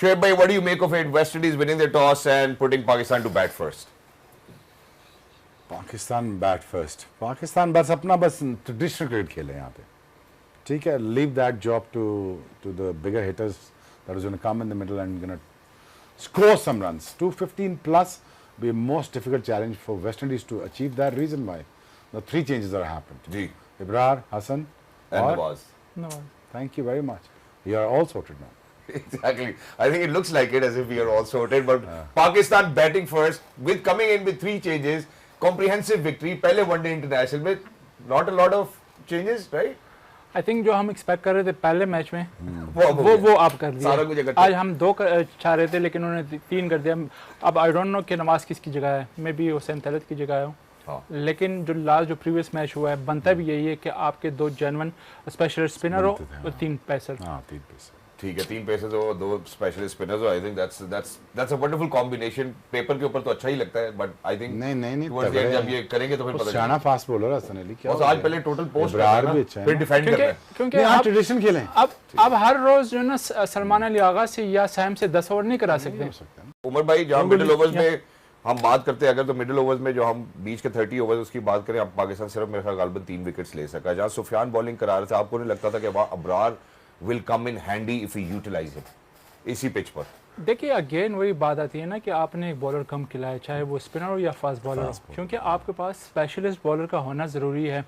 Shoaib bhai, what do you make of it? West Indies winning their toss and putting Pakistan to bat first. Pakistan bat first, Pakistan बस अपना बस traditional cricket खेले यहाँ पे, ठीक है. Leave that job to the bigger hitters that is gonna come in the middle and gonna score some runs. 215 plus be a most difficult challenge for West Indies to achieve that. Reason why the three changes that happened. Ji. Ibrar, Hassan And or Nawaz. No. Thank you very much. You are all sorted now. Exactly. I think it looks like it as if we are all sorted, but Pakistan batting first with coming in with 3 changes, comprehensive victory. पहले one-day international में not a lot of changes, right? I think जो हम expect कर रहे थे पहले match में वो आप कर सारा कुछ दिया. इकट्ठे. आज हम 2 चाह रहे थे लेकिन उन्होंने 3 कर दिया. अब आई डोंट नो कि नवाज किसकी जगह है, मे बी हुसैन तलत की जगह है. हाँ. लेकिन जो लास्ट जो प्रीवियस मैच हुआ है बनता भी यही है कि आपके 2 जेन्युइन स्पेशल स्पिनर हो और 3 पेसर. हाँ, 3 पैसे. ठीक है, 3 पेसर्स और 2 स्पेशलिस्ट स्पिनर्स हो. I think that's a wonderful combination. Paper के ऊपर तो अच्छा ही लगता है, बट आई थिंक नहीं towards the end जब ये करेंगे तो फिर पता शाना फास्ट बॉलर हसन अली क्या. चलेगा. आज पहले टोटल पोस्ट इब्रार भी अच्छा है फिर ना. डिफेंड कर रहे हैं. क्योंकि नहीं, आप ट्रेडिशन खेलें. अब हर रोज जो है ना सलमान अली आगा से या सैम से 10 ओवर नहीं करा सकते. उमर भाई, जहाँ मिडिल ओवर्स में हम बात करते हैं, अगर तो मिडिल ओवर्स में जो हम बीच के 30 ओवर्स उसकी बात करें, अब पाकिस्तान सिर्फ मेरे ख्याल गालिबन 3 विकेट्स ले सका. जहाँ सुफियान बॉलिंग करा रहे थे, आपको नहीं लगता था कि वाह Abrar will come in handy if you utilise it इसी पिच पर? देखिए अगेन वही बात आती है ना कि आपने एक बॉलर कम खिलाया, चाहे वो स्पिनर हो या फास्ट बॉलर हो, क्योंकि आपके पास स्पेशलिस्ट बॉलर का होना ज़रूरी है.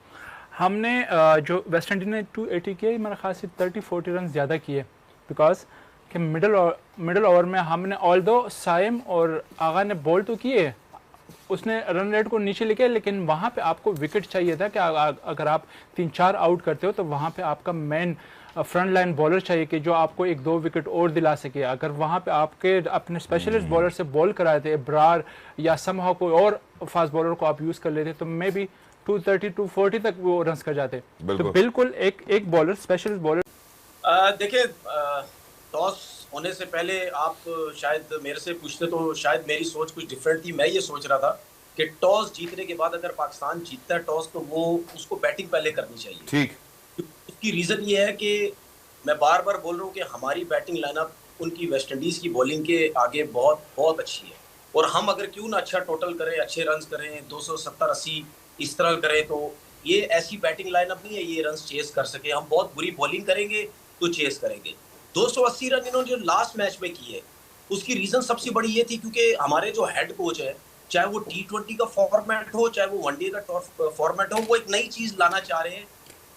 हमने जो वेस्ट इंडीज ने 280 किए, मेरे ख्याल से 30-40 रन ज़्यादा किए, बिकॉज कि मिडल ओवर में हमने ऑल्दो साइम और आगा ने बॉल तो किए, उसने रन रेट को नीचे लेके, लेकिन वहाँ पे आपको विकेट चाहिए था कि अगर आप 3-4 आउट करते हो तो वहाँ पे आपका मेन फ्रंट लाइन बॉलर चाहिए कि जो आपको 1-2 विकेट और दिला सके. अगर वहाँ पे आपके अपने स्पेशलिस्ट बॉलर से बॉल कराए थे, इब्रार या समहाउ कोई और फास्ट बॉलर को आप यूज़ कर लेते तो मे बी 230-240 तक वो रन कर जाते. तो बिल्कुल एक बॉलर स्पेशलिस्ट बॉलर. देखिए, टॉस होने से पहले आप शायद मेरे से पूछते तो शायद मेरी सोच कुछ डिफरेंट थी. मैं ये सोच रहा था कि टॉस जीतने के बाद अगर पाकिस्तान जीतता है टॉस तो वो उसको बैटिंग पहले करनी चाहिए. ठीक. उसकी रीज़न ये है कि मैं बार बार बोल रहा हूँ कि हमारी बैटिंग लाइनअप उनकी वेस्ट इंडीज़ की बॉलिंग के आगे बहुत बहुत अच्छी है. और हम अगर क्यों ना अच्छा टोटल करें, अच्छे रन करें, 270-80 इस तरह करें, तो ये ऐसी बैटिंग लाइनअप नहीं है ये रन चेस कर सके. हम बहुत बुरी बॉलिंग करेंगे तो चेस करेंगे. 280 रन इन्होंने जो लास्ट मैच में किए, उसकी रीज़न सबसे बड़ी ये थी क्योंकि हमारे जो हेड कोच है, चाहे वो T20 का फॉर्मेट हो चाहे वो वनडे का फॉर्मेट हो, वो एक नई चीज़ लाना चाह रहे हैं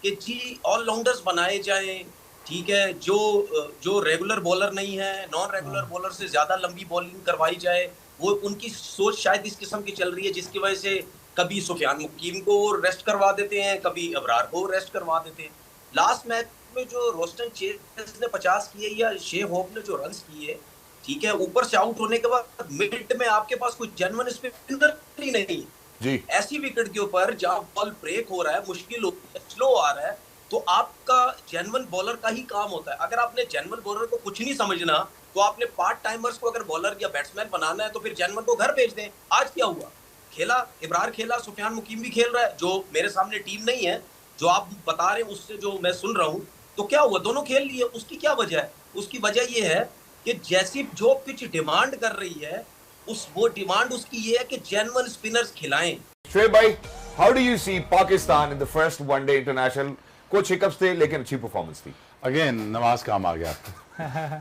कि जी ऑलराउंडर्स बनाए जाएं. ठीक है, जो रेगुलर बॉलर नहीं है, नॉन रेगुलर बॉलर से ज़्यादा लंबी बॉलिंग करवाई जाए. वो उनकी सोच शायद इस किस्म की चल रही है, जिसकी वजह से कभी सुफियान मुकीम को रेस्ट करवा देते हैं, कभी अबरार को रेस्ट करवा देते हैं. लास्ट मैच में जो रोस्टन चेस ने 50 किए या शे होप ने जो रन्स किए, ठीक है, ऊपर से आउट होने के बाद मिड में आपके पास कोई जेन्युइन स्पिनर ही नहीं जी. ऐसी विकेट के ऊपर जहां बॉल ब्रेक हो रहा है, मुश्किल हो रहा है, स्लो आ रहा है, तो आपका जेन्युइन बॉलर का ही काम होता है. अगर आपने जेन्युइन बॉलर को कुछ नहीं समझना तो आपने पार्ट टाइमर्स को अगर बॉलर या बैट्समैन बनाना है तो फिर जेन्युइन को घर भेज दें. आज क्या हुआ, खेला इब्रार खेला, सुफियान मुकीम भी खेल रहा है, जो मेरे सामने टीम नहीं है जो आप बता रहे हैं उससे जो मैं सुन रहा हूँ, तो क्या हुआ, दोनों खेल लिए. उसकी क्या वजह है? उसकी वजह ये है कि जैसी जो पिच डिमांड कर रही है वो डिमांड उसकी ये है कि जेन्युइन स्पिनर्स खिलाएं. Shoaib भाई, how do you see Pakistan in the first one-day international? कुछ हिकअप्स थे लेकिन अच्छी परफॉर्मेंस थी. अगेन नवाज काम आ गया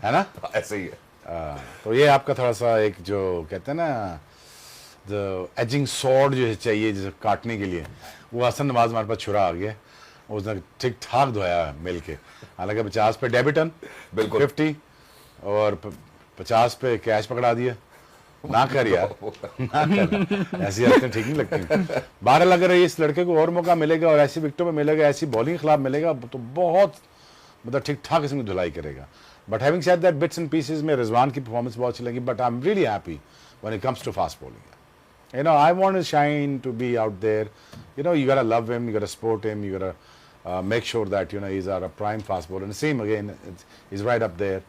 है ना. ऐसे ही है. तो ये आपका थोड़ा सा एक जो कहते हैं ना जो एजिंग सॉर्ड जो चाहिए जिसे काटने के लिए, वो हसन नवाज हमारे पास छुरा आ गया. उसने ठीक ठाक धोया मिल के. हालांकि 50 पे डेबिटन, बिल्कुल 50 और 50 पे कैच पकड़ा दिया. ना कर यार, ना कर, ऐसी हरकतें ठीक नहीं लगती. बहरहाल अगर इस लड़के को और मौका मिलेगा और ऐसी विकेटों में मिलेगा, ऐसी बॉलिंग के खिलाफ मिलेगा तो बहुत मतलब ठीक ठाक इसमें धुलाई करेगा. But having said that, bits and pieces में रिजवान की परफॉर्मेंस बहुत अच्छी लगी, but I am really happy when it comes to fast bowling. You know, I want his shine to be out there. You know, you gotta love him, you gotta support him, you gotta make sure that you know he's our prime fast bowler. And same again, he's right up there.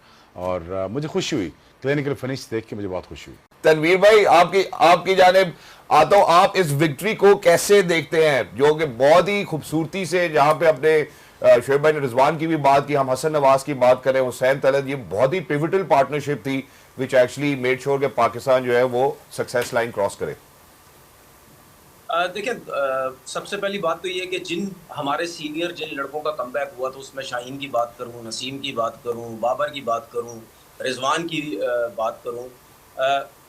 और मुझे खुशी हुई clinical finish देख के, मुझे बहुत खुशी हुई. तनवीर भाई, आपकी जानिब आता हूं, आप इस विक्ट्री को कैसे देखते हैं, जो कि बहुत ही खूबसूरती से जहां पे अपने शोएब भाई ने रिजवान की भी बात की, हम हसन नवाज की बात करें, हुसैन तलत, ये बहुत ही पिवटल पार्टनरशिप थी विच एक्चुअली मेड श्योर कि पाकिस्तान जो है वो सक्सेस लाइन क्रॉस करे। देखिए, सबसे पहली बात तो ये है कि जिन हमारे सीनियर जिन लड़कों का कमबैक हुआ, तो उसमें शाहीन की बात करूं, नसीम की बात करूं, बाबर की बात करूं, रिजवान की बात करूं,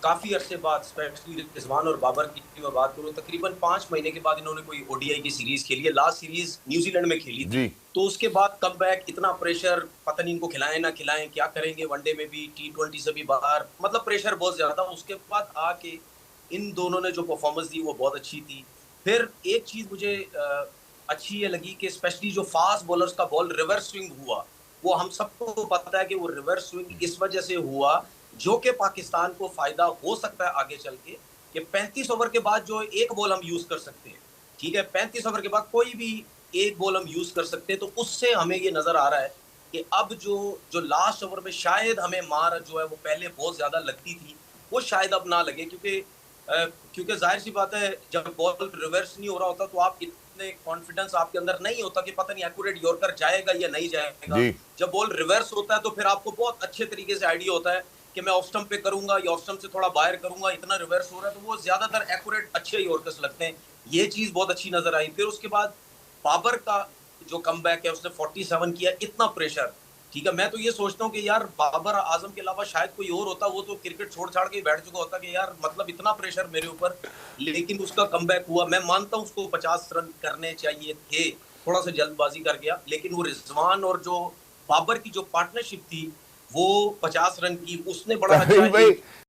काफ़ी अरसे बाद स्पेशली रिजवान और बाबर की मैं बात करूं, तकरीबन 5 महीने के बाद इन्होंने कोई ओडीआई की सीरीज खेली है। लास्ट सीरीज न्यूजीलैंड में खेली थी, तो उसके बाद कमबैक, इतना प्रेशर, पता नहीं इनको खिलाएं ना खिलाएं, क्या करेंगे, वनडे में भी, T20 से भी बाहर, मतलब प्रेशर बहुत ज्यादा। उसके बाद आके इन दोनों ने जो परफॉर्मेंस दी वो बहुत अच्छी थी। फिर एक चीज मुझे अच्छी ये लगी कि स्पेशली जो फास्ट बॉलर्स का बॉल रिवर्स स्विंग हुआ, वो हम सबको पता है कि वो रिवर्स स्विंग इस वजह से हुआ जो कि पाकिस्तान को फायदा हो सकता है आगे चल के, कि 35 ओवर के बाद जो एक बॉल हम यूज कर सकते हैं, ठीक है, 35 ओवर के बाद कोई भी एक बॉल हम यूज कर सकते हैं। तो उससे हमें ये नजर आ रहा है कि अब जो लास्ट ओवर में शायद हमें मार जो है वो पहले बहुत ज्यादा लगती थी, वो शायद अब ना लगे, क्योंकि जाहिर सी बात है जब बॉल रिवर्स नहीं हो रहा होता तो आप इतने कॉन्फिडेंस आपके अंदर नहीं होता कि पता नहीं एक्यूरेट यॉर्कर जाएगा या नहीं जाएगा। जब बॉल रिवर्स होता है तो फिर आपको बहुत अच्छे तरीके से आइडिया होता है कि मैं ऑफ स्टंप पे करूंगा या ऑफ स्टंप से थोड़ा बाहर करूंगा, इतना रिवर्स हो रहा है, तो वो ज्यादातर एक्यूरेट अच्छे यॉर्कर्स लगते हैं। ये चीज बहुत अच्छी नजर आई। फिर उसके बाद बाबर का जो कमबैक है, उसने 47 किया, इतना प्रेशर, ठीक है, मैं तो ये सोचता हूँ कि यार बाबर आजम के अलावा शायद कोई और होता, वो तो क्रिकेट छोड़ छाड़ के बैठ चुका होता कि यार मतलब इतना प्रेशर मेरे ऊपर, लेकिन उसका कमबैक हुआ। मैं मानता हूँ उसको 50 रन करने चाहिए थे, थोड़ा सा जल्दबाजी कर गया, लेकिन वो रिजवान और जो बाबर की जो पार्टनरशिप थी वो 50 रन की, उसने बड़ा अच्छा